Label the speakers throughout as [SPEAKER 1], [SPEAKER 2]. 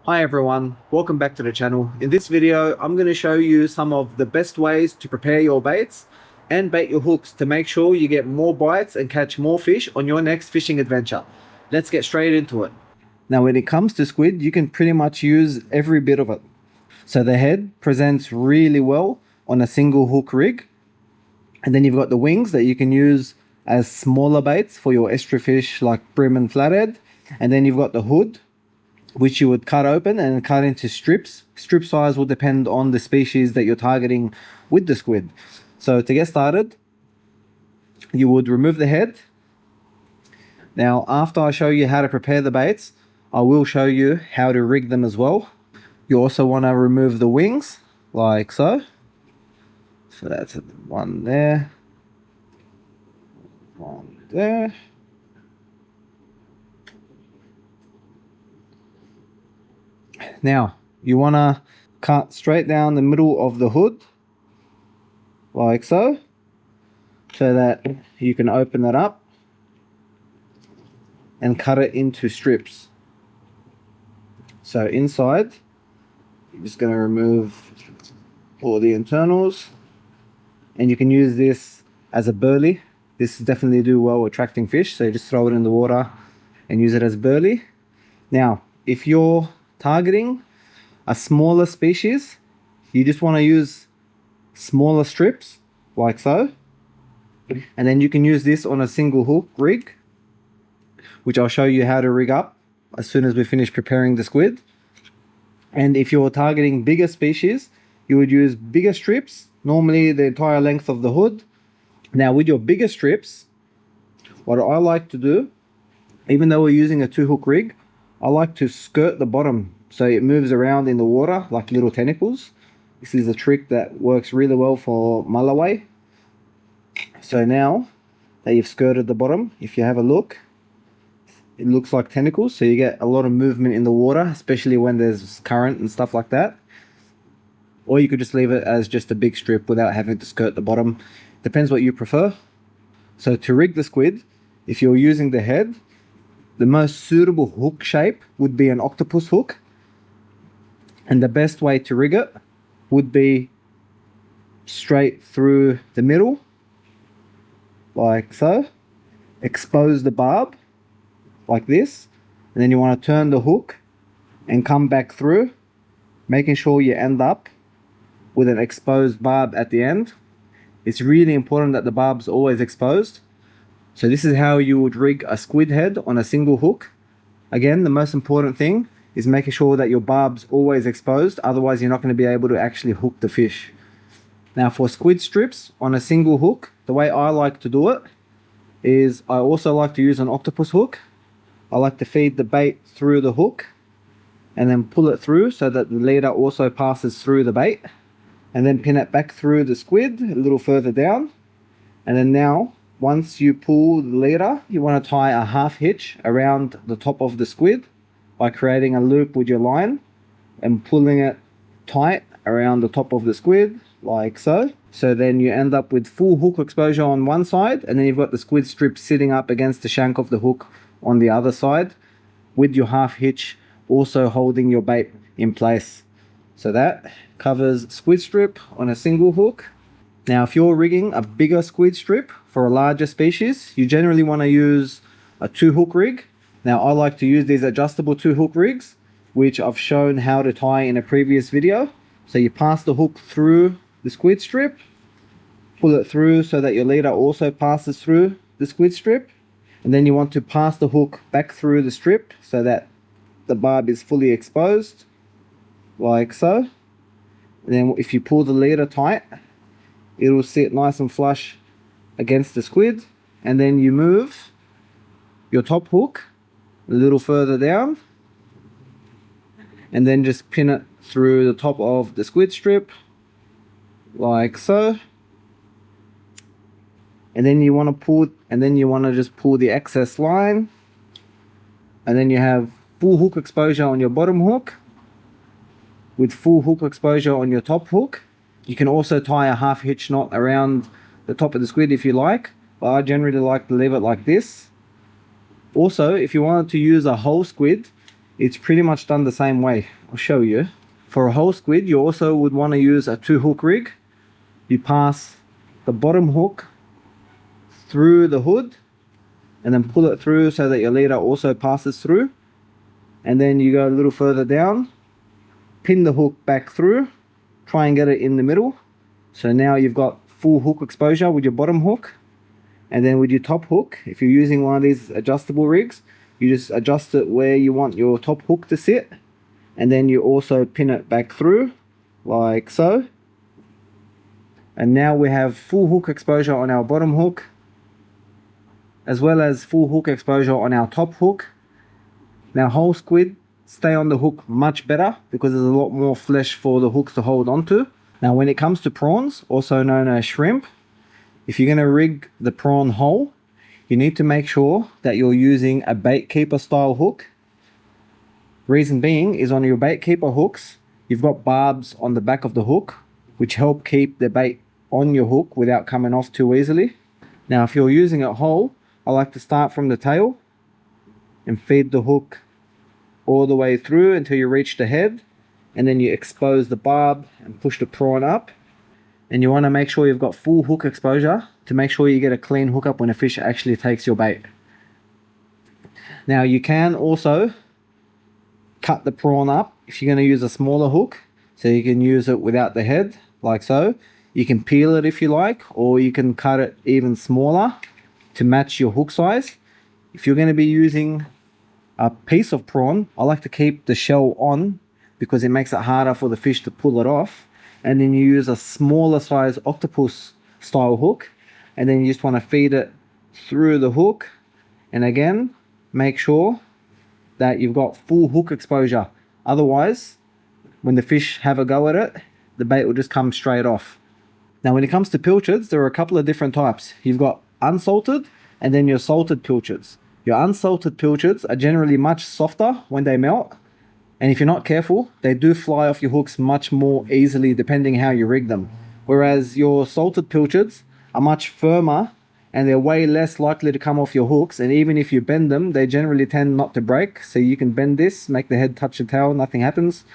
[SPEAKER 1] Hi everyone, welcome back to the channel. In this video, I'm going to show you some of the best ways to prepare your baits and bait your hooks to make sure you get more bites and catch more fish on your next fishing adventure. Let's get straight into it. Now when it comes to squid, you can pretty much use every bit of it. So the head presents really well on a single hook rig. And then you've got the wings that you can use as smaller baits for your estuary fish like brim and flathead. And then you've got the hood, which you would cut open and cut into strips. Strip size will depend on the species that you're targeting with the squid. So to get started, you would remove the head. Now, after I show you how to prepare the baits, I will show you how to rig them as well. You also want to remove the wings, like so. So that's one there, one there. Now, you want to cut straight down the middle of the hood, like so that you can open it up and cut it into strips. So inside, you're just going to remove all the internals, and you can use this as a burley. This definitely do well attracting fish, so you just throw it in the water and use it as burley. Now, if you're targeting a smaller species, you just want to use smaller strips like so, and then you can use this on a single hook rig, which I'll show you how to rig up as soon as we finish preparing the squid. And if you're targeting bigger species, you would use bigger strips, normally the entire length of the hood. Now with your bigger strips, what I like to do, even though we're using a 2-hook rig, I like to skirt the bottom so it moves around in the water like little tentacles. This is a trick that works really well for mulloway. So now that you've skirted the bottom, if you have a look, it looks like tentacles, so you get a lot of movement in the water, especially when there's current and stuff like that. Or you could just leave it as just a big strip without having to skirt the bottom. Depends what you prefer. So to rig the squid, if you're using the head, the most suitable hook shape would be an octopus hook. And the best way to rig it would be straight through the middle, like so. Expose the barb, like this. And then you want to turn the hook and come back through, making sure you end up with an exposed barb at the end. It's really important that the barb's always exposed. So this is how you would rig a squid head on a single hook. Again, the most important thing is making sure that your barb's always exposed, otherwise you're not going to be able to actually hook the fish. Now for squid strips on a single hook, the way I like to do it is I also like to use an octopus hook. I like to feed the bait through the hook and then pull it through so that the leader also passes through the bait, and then pin it back through the squid a little further down. And then now, once you pull the leader, you want to tie a half hitch around the top of the squid by creating a loop with your line and pulling it tight around the top of the squid, like so. So then you end up with full hook exposure on one side, and then you've got the squid strip sitting up against the shank of the hook on the other side, with your half hitch also holding your bait in place. So that covers squid strip on a single hook. Now if you're rigging a bigger squid strip for a larger species, you generally want to use a 2-hook rig. Now I like to use these adjustable 2-hook rigs, which I've shown how to tie in a previous video. So you pass the hook through the squid strip, pull it through so that your leader also passes through the squid strip, and then you want to pass the hook back through the strip so that the barb is fully exposed, like so. And then if you pull the leader tight, it will sit nice and flush against the squid. And then you move your top hook a little further down, and then just pin it through the top of the squid strip, like so. And then you want to just pull the excess line, and then you have full hook exposure on your bottom hook with full hook exposure on your top hook. You can also tie a half hitch knot around the top of the squid if you like, but I generally like to leave it like this. Also, if you wanted to use a whole squid, it's pretty much done the same way. I'll show you. For a whole squid, you also would want to use a 2-hook rig. You pass the bottom hook through the hood and then pull it through so that your leader also passes through. And then you go a little further down, pin the hook back through, try and get it in the middle. So now you've got full hook exposure with your bottom hook. And then with your top hook, if you're using one of these adjustable rigs, you just adjust it where you want your top hook to sit. And then you also pin it back through like so. And now we have full hook exposure on our bottom hook, as well as full hook exposure on our top hook. Now whole squid stay on the hook much better because there's a lot more flesh for the hooks to hold onto. Now when it comes to prawns, also known as shrimp, if you're going to rig the prawn whole, you need to make sure that you're using a bait keeper style hook. Reason being is on your bait keeper hooks, you've got barbs on the back of the hook, which help keep the bait on your hook without coming off too easily. Now, if you're using it whole, I like to start from the tail and feed the hook all the way through until you reach the head, and then you expose the barb and push the prawn up. And you want to make sure you've got full hook exposure to make sure you get a clean hookup when a fish actually takes your bait. Now you can also cut the prawn up if you're going to use a smaller hook, so you can use it without the head like so. You can peel it if you like, or you can cut it even smaller to match your hook size. If you're going to be using a piece of prawn, I like to keep the shell on because it makes it harder for the fish to pull it off. And then you use a smaller size octopus style hook, and then you just want to feed it through the hook. And again, make sure that you've got full hook exposure. Otherwise, when the fish have a go at it, the bait will just come straight off. Now when it comes to pilchards, there are a couple of different types. You've got unsalted and then your salted pilchards. Your unsalted pilchards are generally much softer when they melt, and if you're not careful, they do fly off your hooks much more easily depending how you rig them. Whereas your salted pilchards are much firmer and they're way less likely to come off your hooks, and even if you bend them, they generally tend not to break. So you can bend this, make the head touch the tail, nothing happens.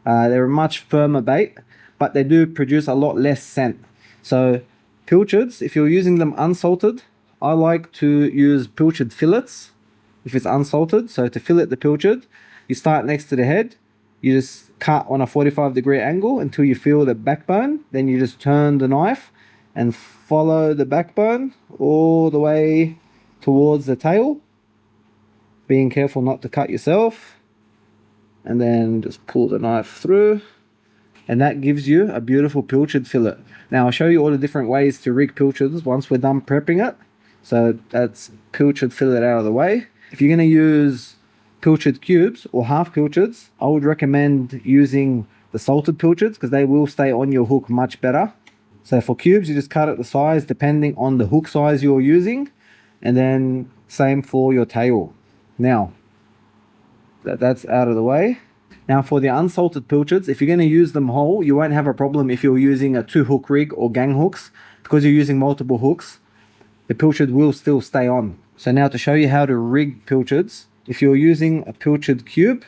[SPEAKER 1] They're a much firmer bait, but they do produce a lot less scent. So pilchards, if you're using them unsalted, I like to use pilchard fillets if it's unsalted. So to fillet the pilchard, you start next to the head, you just cut on a 45-degree angle until you feel the backbone. Then you just turn the knife and follow the backbone all the way towards the tail, being careful not to cut yourself, and then just pull the knife through, and that gives you a beautiful pilchard fillet. Now I'll show you all the different ways to rig pilchards once we're done prepping it. So that's pilchard fillet out of the way. If you're going to use pilchard cubes or half pilchards, I would recommend using the salted pilchards because they will stay on your hook much better. So for cubes, you just cut it the size depending on the hook size you're using, and then same for your tail. Now that's out of the way. Now for the unsalted pilchards, if you're going to use them whole, you won't have a problem if you're using a 2-hook rig or gang hooks, because you're using multiple hooks, the pilchard will still stay on. So now to show you how to rig pilchards, if you're using a pilchard cube,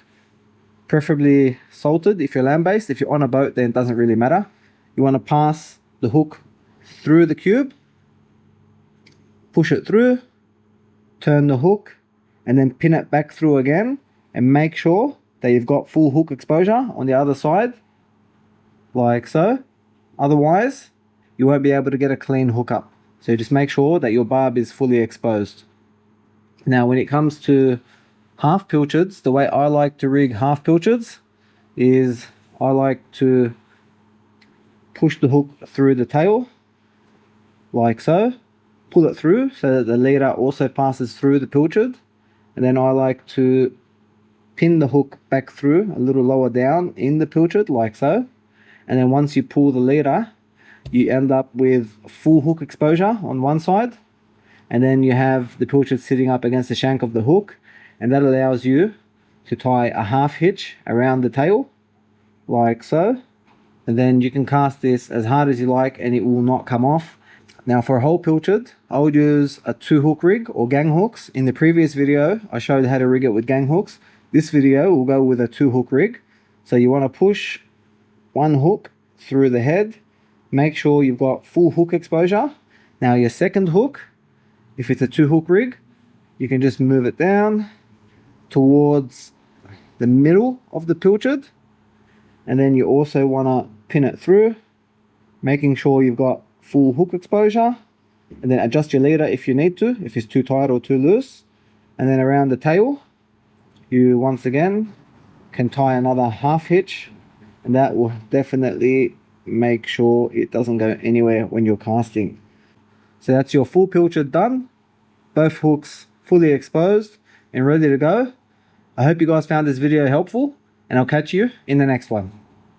[SPEAKER 1] preferably salted if you're land-based. If you're on a boat, then it doesn't really matter. You want to pass the hook through the cube, push it through, turn the hook, and then pin it back through again, and make sure that you've got full hook exposure on the other side, like so. Otherwise, you won't be able to get a clean hookup. So just make sure that your barb is fully exposed. Now when it comes to half pilchards, the way I like to rig half pilchards is I like to push the hook through the tail, like so, pull it through so that the leader also passes through the pilchard, and then I like to pin the hook back through a little lower down in the pilchard, like so. And then once you pull the leader, you end up with full hook exposure on one side, and then you have the pilchard sitting up against the shank of the hook, and that allows you to tie a half hitch around the tail, like so. And then you can cast this as hard as you like and it will not come off. Now for a whole pilchard, I would use a 2-hook rig or gang hooks. In the previous video, I showed how to rig it with gang hooks. This video will go with a 2-hook rig. So you want to push one hook through the head. Make sure you've got full hook exposure. Now your second hook, if it's a 2-hook rig, you can just move it down towards the middle of the pilchard. And then you also want to pin it through, making sure you've got full hook exposure. And then adjust your leader if you need to, if it's too tight or too loose. And then around the tail, you once again can tie another half hitch, and that will definitely make sure it doesn't go anywhere when you're casting. So that's your full pilchard done, both hooks fully exposed and ready to go. I hope you guys found this video helpful, and I'll catch you in the next one.